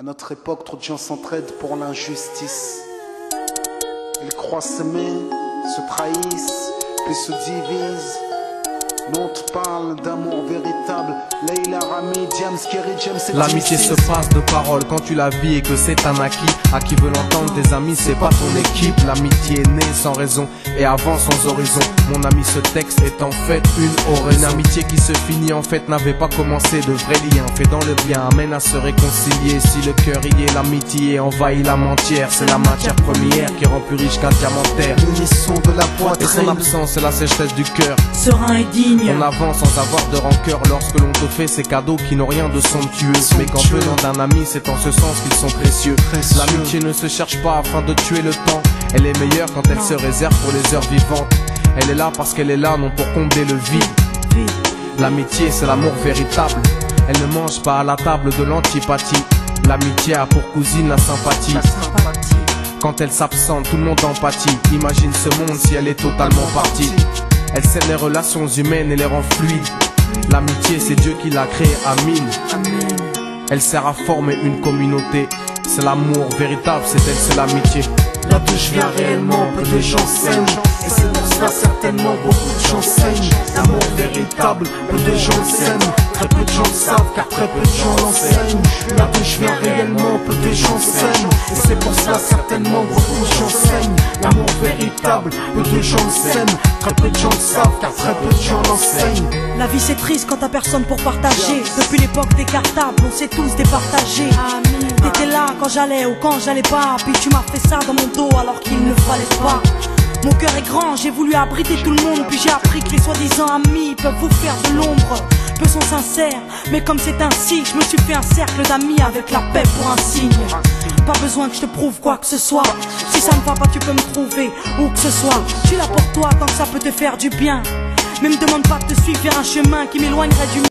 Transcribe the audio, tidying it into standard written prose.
À notre époque, trop de gens s'entraident pour l'injustice. Ils croient s'aimer, se trahissent, puis se divisent. Nous on te parle d'amour véritable. Leila, Rami, Diams, Kerry, James et l'amitié se passe de paroles quand tu la vis et que c'est un acquis. À qui veut l'entendre, tes amis, c'est pas ton équipe. L'amitié est née sans raison et avance sans horizon. Mon ami, ce texte est en fait une oraison. Une amitié qui se finit en fait n'avait pas commencé. De vrais liens fait dans le bien amène à se réconcilier. Si le cœur y est, l'amitié envahit l'âme entière. C'est la matière première qui rend plus riche qu'un diamantaire. L'unisson de la poitrine et son absence, c'est la sécheresse du cœur. Serein et digne. On avance sans avoir de rancœur lorsque l'on te fait ces cadeaux qui n'ont rien de somptueux. Mais qu'en venant d'un ami, c'est en ce sens qu'ils sont précieux. L'amitié ne se cherche pas afin de tuer le temps. Elle est meilleure quand elle se réserve pour les heures vivantes. Elle est là parce qu'elle est là, non pour combler le vide. L'amitié, c'est l'amour véritable. Elle ne mange pas à la table de l'antipathie. L'amitié a pour cousine la sympathie. Quand elle s'absente, tout le monde empathie. Imagine ce monde si elle est totalement partie. Elle scelle les relations humaines et les rend fluides. L'amitié, c'est Dieu qui l'a créée, Amin. Elle sert à former une communauté. C'est l'amour véritable, c'est elle, c'est l'amitié. Là d'où je viens réellement, peu de gens s'aiment. Et c'est pour cela certainement beaucoup de gens saignent. L'amour véritable, peu de gens s'aiment. Très peu de gens le savent car très peu de gens l'enseignent. Là d'où je viens réellement, peu de gens s'aiment. Et c'est pour cela certainement beaucoup de gens saignent. L'amour véritable, peu de gens s'aiment. Très peu de gens le savent car très peu de gens l'enseignent. La vie c'est triste quand t'as personne pour partager. Depuis l'époque des cartables, on s'est tous départagés. T'étais là quand j'allais ou quand j'allais pas. Puis tu m'as fait ça dans mon dos alors qu'il ne fallait pas. Mon cœur est grand, j'ai voulu abriter tout le monde. Puis j'ai appris que les soi-disant amis peuvent vous faire de l'ombre. Peu sont sincères, mais comme c'est ainsi, je me suis fait un cercle d'amis avec la paix pour un signe. Pas besoin que je te prouve quoi que ce soit. Si ça ne va pas, tu peux me trouver où que ce soit. Je suis là pour toi tant que ça peut te faire du bien. Mais me demande pas de te suivre vers un chemin qui m'éloignerait du